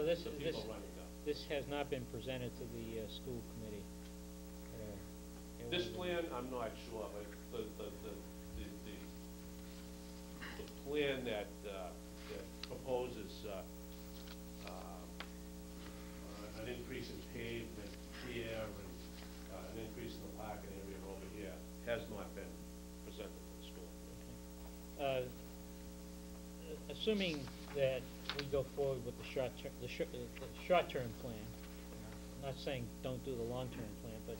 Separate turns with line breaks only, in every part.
So this
the people running them.
this has not been presented to the school committee.
This plan, I'm not sure, but the plan that proposes an increase in pavement here and an increase in the parking area over here has not been presented to the school committee.
Assuming that we go forward with the short-term plan, I'm not saying don't do the long-term plan, but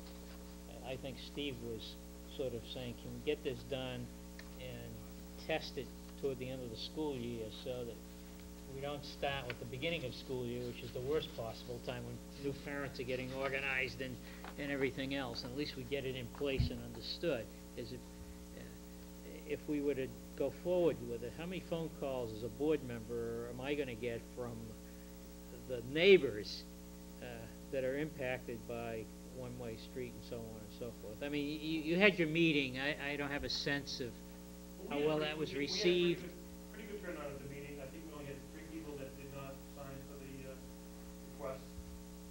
I think Steve was sort of saying, can we get this done and test it toward the end of the school year so that we don't start with the beginning of school year, which is the worst possible time when new parents are getting organized and everything else, and at least we get it in place and understood. If we were to go forward with it, how many phone calls as a board member am I going to get from the neighbors that are impacted by one-way street and so on and so forth? I mean, you had your meeting. I don't have a sense of how well that was received.
We had pretty good turnout at the meeting. I think we only had 3 people that did not sign for the request.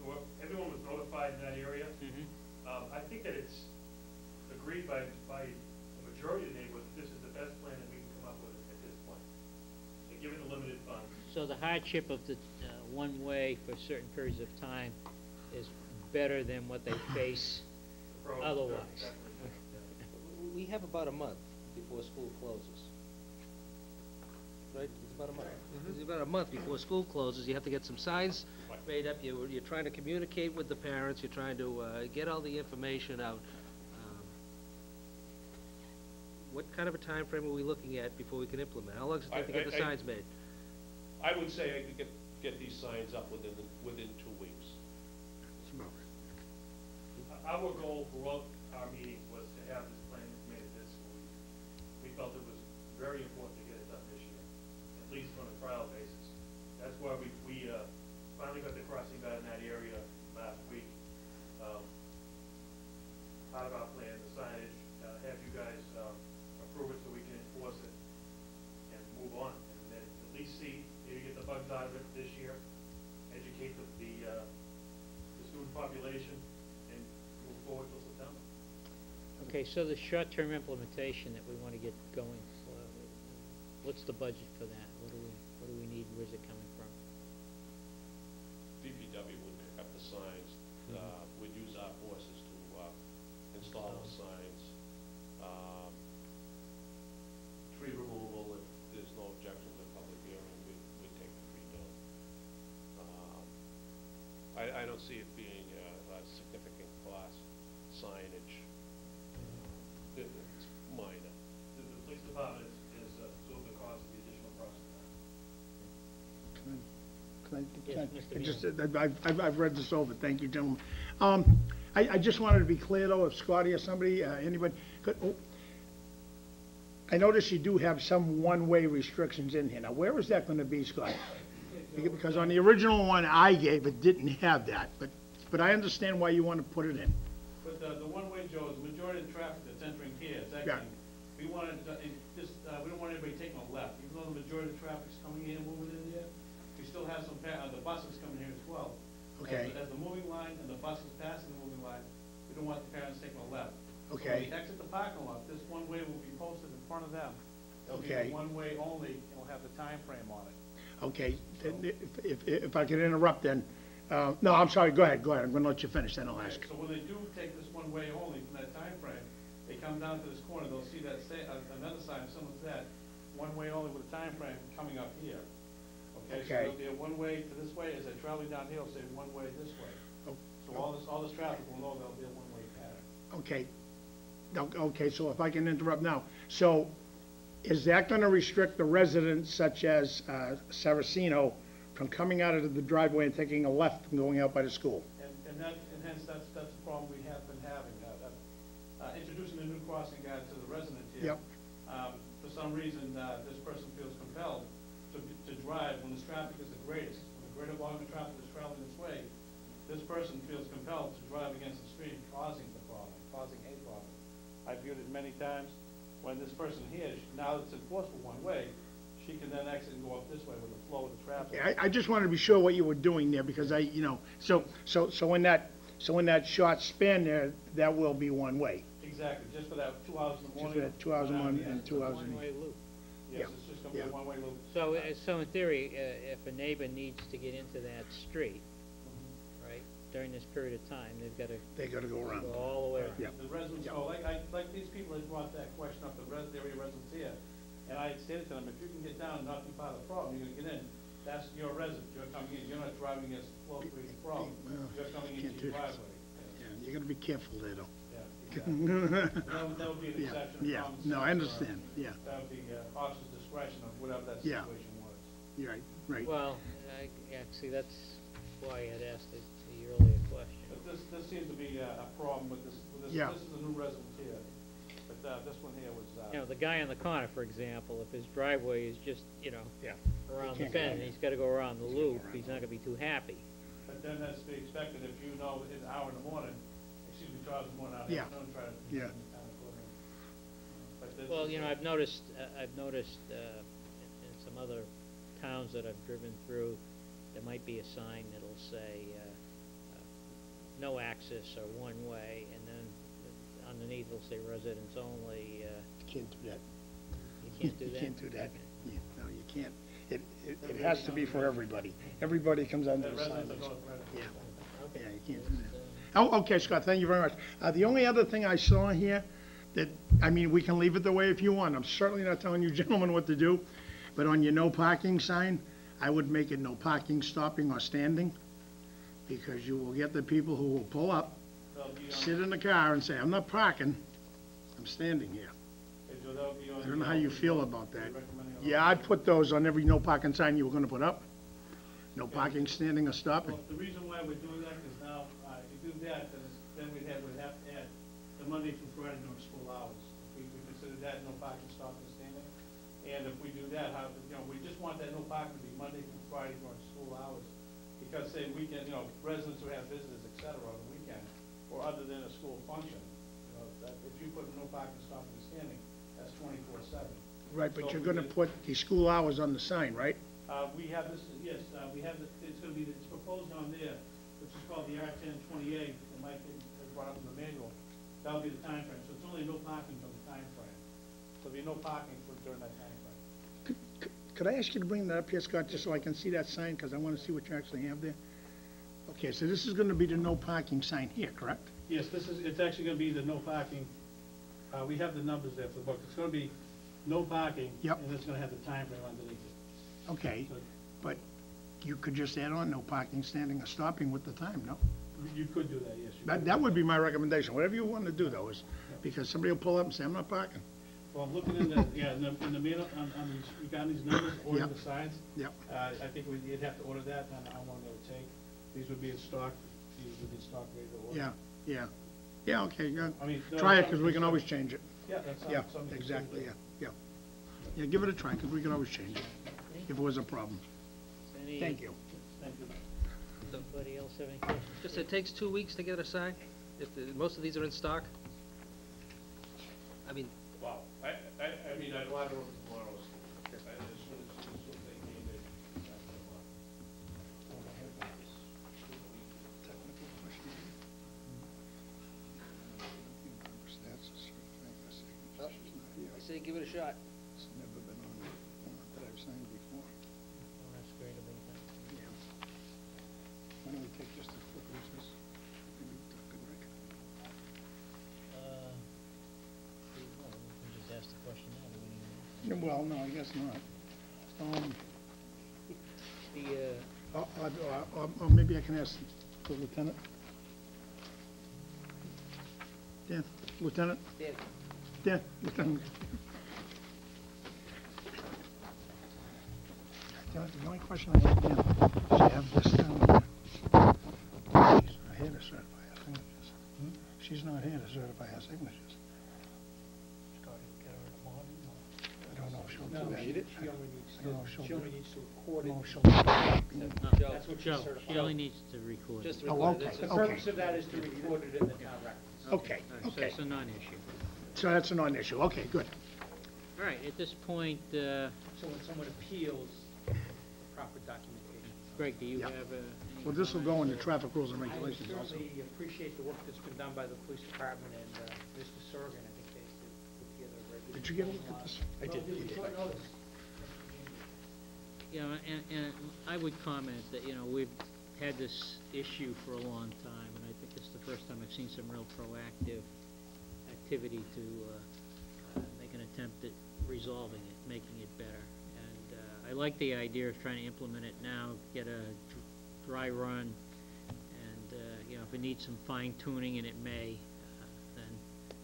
So everyone was notified in that area. I think that it's agreed by the majority of the neighborhood that this is the best plan that we can come up with at this point, and given the limited funds.
So the hardship of the one-way for certain periods of time is better than what they face otherwise.
We have about a month before school closes. Right? It's about a month. It's about a month before school closes. You have to get some signs made up. You're trying to communicate with the parents. You're trying to get all the information out. What kind of a time frame are we looking at before we can implement? How long does it take to get the signs made?
I would say I could get these signs up within 2 weeks.
Our goal throughout our meeting was to have this plan implemented this school year. We felt it was very important to get it done this year, at least on a trial basis. That's why we finally got the crossing guard in that area last week. Part of our plan, the signage, have you guys approve it so we can enforce it and move on. And then at least see, maybe get the bugs out of it this year, educate the student population, and move forward till September.
Okay, so the short-term implementation that we want to get going, what's the budget for that? What do we need? Where's it coming from?
DPW would pick up the signs. We'd use our forces to install the signs. Tree removal, if there's no objection to public hearing, we'd take the tree down. I don't see it being a significant cost. Signage, it's minor.
The police department is absorbing the cost of the additional processing.
I've read this over. Thank you, gentlemen. I just wanted to be clear, though, if Scotty or somebody, anybody could. I notice you do have some one-way restrictions in here. Now, where is that going to be, Scott? Because on the original one I gave, it didn't have that. But I understand why you want to put it in.
But the one-way, Joe, is the majority of the traffic that's entering here. It's actually, we wanted we don't want anybody taking a left. Even though the majority of the traffic's coming in and moving in here, we still have some the buses coming here as well.
Okay.
As the moving line and the buses passing the moving line, we don't want the parents taking a left.
Okay.
So when we exit the parking lot, this one-way will be posted in front of them. It'll
Okay.
be one-way only, and we'll have the time frame on it.
Okay. If I could interrupt then. No, I'm sorry. Go ahead. I'm going to let you finish, then I'll ask.
So when they do take this one-way only from that time frame, they come down to this corner, they'll see that another sign similar to that, one-way only with a time frame coming up here. Okay. So there'll be a one-way to this way, as they're traveling down here, say one-way this way. So all this traffic will know there'll be a one-way pattern.
Okay. Okay, so if I can interrupt now. So is that going to restrict the residents such as Saraceno from coming out of the driveway and taking a left and going out by the school?
And hence that's the problem we have been having. Introducing a new crossing guard to the resident here.
Yep.
For some reason, this person feels compelled to drive when this traffic is the greatest. When the greater volume of traffic is traveling this way, this person feels compelled to drive against the stream, causing the problem, causing a problem. I've viewed it many times when this person here, now it's enforceable one way, she can then exit and go up this way with the flow of the traffic.
I just wanted to be sure what you were doing there, because so in that short span there, that will be one way.
Exactly, just for that 2 hours in the
Just
morning.
for that 2 hours in the morning and 2 hours in the...
One-way loop.
Yes, it's just gonna be a
Yeah.
one-way loop.
So in theory, if a neighbor needs to get into that street, right, during this period of time, they've gotta
They gotta go around.
go all the way around.
Yeah.
The residents,
Yeah.
know, like these people that brought that question up, the area residents here, and I had stated to them, if you can get down and not be part of the problem, you're gonna get in, that's your resident, you're coming in, you're not driving as flow through the problem,
Well,
you're coming
can't
into your
do that.
driveway.
Yeah, you gotta be careful there, though.
Yeah, exactly. That would be an
Yeah,
exception. of
yeah,
common
no, I
sense,
understand, yeah,
That would be officer's discretion of whatever that
Yeah.
situation was.
you're right, right.
Well, see, that's why I had asked the earlier question.
But this seems to be a problem with this,
Yeah.
this is a new resident here, but this one here was,
You know, the guy in the corner, for example, if his driveway is just,
Yeah.
around
He
the
can't go
bend,
around.
and he's gotta go around the
He's gotta go
loop,
around.
he's not gonna be too happy.
but then that's to be expected if you know in an hour in the morning, 2 hours in the morning, out
Yeah.
don't try to.
Yeah.
But this
Well,
is,
I've noticed in some other towns that I've driven through, there might be a sign that'll say, no access or one way, and then underneath it'll say residents only,
Can't do that.
you can't do that?
You can't do that. Yeah, no, you can't. It has to be for everybody. Everybody comes under
the
the sign.
residents are both residents.
Yeah, yeah, you can't do that. Oh, okay, Scott, thank you very much. The only other thing I saw here, that, I mean, we can leave it the way if you want. I'm certainly not telling you gentlemen what to do, but on your no parking sign, I would make it no parking, stopping, or standing, because you will get the people who will pull up,
They'll be on-
sit in the car and say, I'm not parking, I'm standing here.
they'll be on
I don't know
the-
how you feel about that.
recommending on-
Yeah, I'd put those on every no parking sign you were gonna put up. No parking, standing, or stopping.
Well, the reason why we're doing that is now, if you do that, then we'd have to add the Monday through Friday during school hours. We consider that no parking, stopping, standing. And if we do that, we just want that no parking to be Monday through Friday during school hours. Because say weekend, residents who have visitors, et cetera, on the weekend, or other than a school function, that if you put no parking, stopping, and standing, that's 24/7.
Right, but
So
you're
we
gonna
did-
put the school hours on the sign, right?
We have this, yes, we have, it's gonna be, it's proposed on there, which is called the R-1028, that Mike has brought up in the manual. That'll be the time frame. So it's only no parking for the time frame. There'll be no parking during that time frame.
Could I ask you to bring that up here, Scott, just so I can see that sign, because I wanna see what you actually have there? Okay, so this is gonna be the no parking sign here, correct?
Yes, it's actually gonna be the no parking, we have the numbers there for the book. It's gonna be no parking.
Yep.
And it's gonna have the time frame underneath it.
Okay,
So
but you could just add on no parking, standing, or stopping with the time, no?
you could do that, yes. you
That,
could.
that would be my recommendation, whatever you want to do, though, is, because somebody will pull up and say, I'm not parking.
Well, I'm looking in the, in the mail, on these, we got these numbers, order
Yep.
the signs.
Yep.
I think you'd have to order that, and how long that would take. These would be in stock, these would be stock ready to order.
Yeah. Yeah, okay, yeah.
I mean, no,
Try it,
something
because we can
to
always
consider.
change it.
Yeah, that's
Yeah,
something to
exactly,
consider.
yeah. Yeah, give it a try, because we can always change it, if it was a problem. Thank you.
Thank you.
Anybody else have any questions?
Just, it takes 2 weeks to get a sign? Most of these are in stock? I mean,
Wow, I mean, I'd rather order tomorrow, as soon as they came in.
I say give it a shot.
It's never been on one that I've signed before.
Oh, that's great, I mean,
Yeah. Why don't we take just a quick recess? Maybe talk to Rick.
we can just ask the question now, do we need to-
Yeah, well, no, I guess not. Or maybe I can ask the lieutenant. Dan, Lieutenant? Dan, Lieutenant. The only question I have, Dan, is you have this down here. She's not here to certify her signatures. She's not here to certify her signatures. I don't know if she'll do that.
She only needs
I don't know if she'll
she
do
only
it.
needs to record
No,
it.
she'll-
That's what she's
Joe,
certified.
she only needs to record it.
Just
Oh,
record it.
okay.
The purpose of that is to record it in the town record.
Okay,
All right, so
okay.
it's a non-issue.
So that's a non-issue. Okay, good.
All right, at this point,
So when someone appeals, proper documentation.
Greg, do you
Yeah.
have any
Well, this will go
comments,
into
or-
traffic rules and
I
regulations also.
certainly appreciate the work that's been done by the police department and Mr. Sorgan. I think they put together a very good.
Did you get a look at this? I did, you did.
Short notice.
You know, and I would comment that, you know, we've had this issue for a long time, and I think it's the first time I've seen some real proactive activity to make an attempt at resolving it, making it better. And I like the idea of trying to implement it now, get a dry run, and, you know, if it needs some fine tuning, and it may, then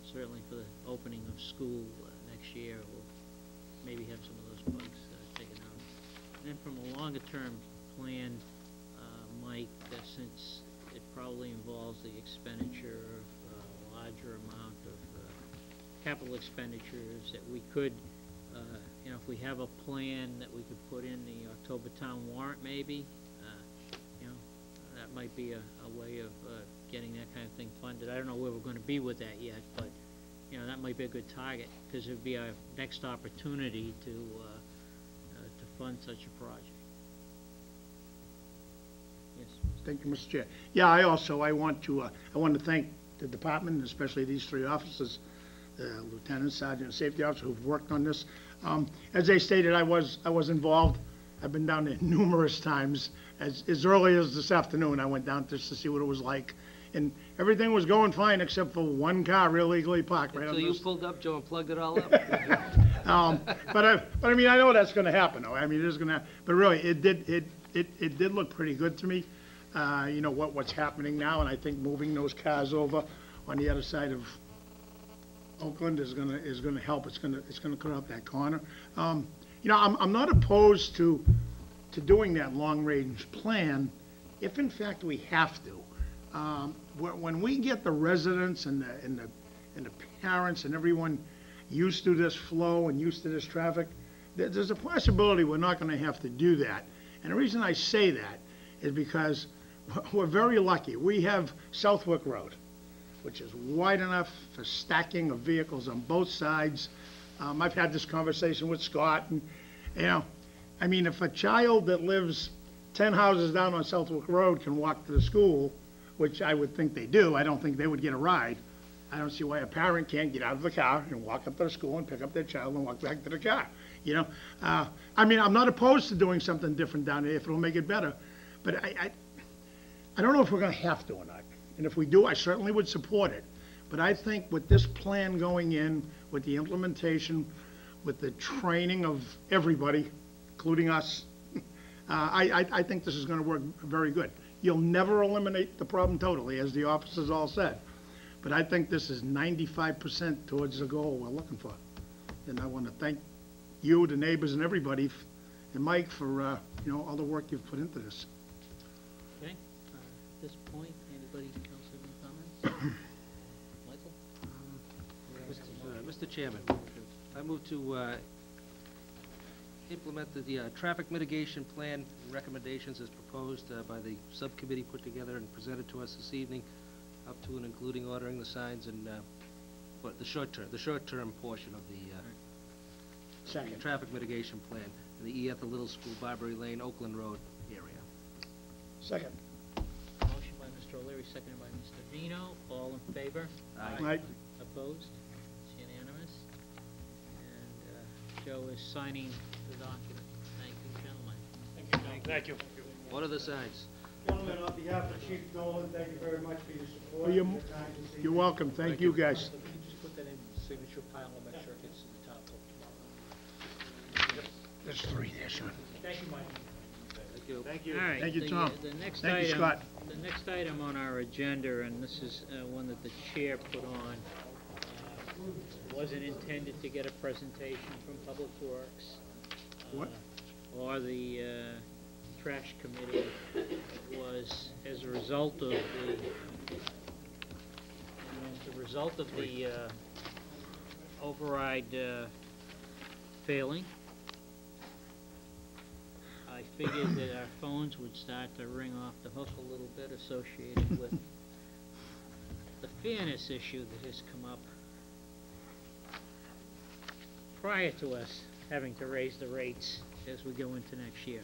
certainly for the opening of school next year, we'll maybe have some of those bugs taken out. And then from a longer-term plan, Mike, since it probably involves the expenditure of a larger amount of capital expenditures, that we could, you know, if we have a plan that we could put in the October town warrant maybe, you know, that might be a way of getting that kind of thing funded. I don't know where we're gonna be with that yet, but, you know, that might be a good target, because it'd be our next opportunity to fund such a project. Yes.
Thank you, Mr. Chair. Yeah, I want to thank the department, and especially these three officers, the lieutenant, sergeant, and safety officer who've worked on this. As they stated, I was involved. I've been down there numerous times. As early as this afternoon, I went down just to see what it was like. And everything was going fine except for one car illegally parked right on
Until you
this.
pulled up, Joe, and plugged it all up.
But I mean, I know that's gonna happen, though. I mean, it is gonna, but really, it did look pretty good to me. You know, what's happening now, and I think moving those cars over on the other side of Oakland is gonna help. It's gonna cut out that corner. You know, I'm not opposed to doing that long-range plan, if in fact we have to. When we get the residents and the parents and everyone used to this flow and used to this traffic, there's a possibility we're not gonna have to do that. And the reason I say that is because we're very lucky. We have Southwick Road, which is wide enough for stacking of vehicles on both sides. I've had this conversation with Scott, and, you know, I mean, if a child that lives 10 houses down on Southwick Road can walk to the school, which I would think they do, I don't think they would get a ride. I don't see why a parent can't get out of the car and walk up to the school and pick up their child and walk back to the car, you know? I mean, I'm not opposed to doing something different down there if it'll make it better, but I don't know if we're gonna have to or not. And if we do, I certainly would support it. But I think with this plan going in, with the implementation, with the training of everybody, including us, I think this is gonna work very good. You'll never eliminate the problem totally, as the officers all said. But I think this is 95% towards the goal we're looking for. And I wanna thank you, the neighbors, and everybody, and Mike for, you know, all the work you've put into this.
Okay, at this point, anybody else have any comments? Michael?
Mr. Chairman, I move to implement the traffic mitigation plan recommendations as proposed by the subcommittee put together and presented to us this evening, up to and including ordering the signs and, but the short-term portion of the
Second.
traffic mitigation plan in the E at the Little School, Barbary Lane, Oakland Road area.
Second.
Motion by Mr. O'Leary, seconded by Mr. Vino. All in favor?
Mike?
Opposed? It's unanimous. And Joe is signing the document. Thank you, gentlemen.
Thank you.
What are the signs?
Gentlemen, on behalf of Chief Dolan, thank you very much for your support.
Well, you're-
and your time this evening.
You're welcome. Thank you, guys.
If you could just put that in the signature pile, I'll make sure it gets to the top.
There's three there, Sean.
Thank you, Mike.
Thank you.
Thank you.
All right.
Thank you, Tom.
The next
Thank you,
item.
Scott.
The next item on our agenda, and this is one that the chair put on, wasn't intended to get a presentation from Public Works.
What?
Or the trash committee. It was as a result of the override failing. I figured that our phones would start to ring off the hook a little bit associated with the fairness issue that has come up. prior to us having to raise the rates as we go into next year.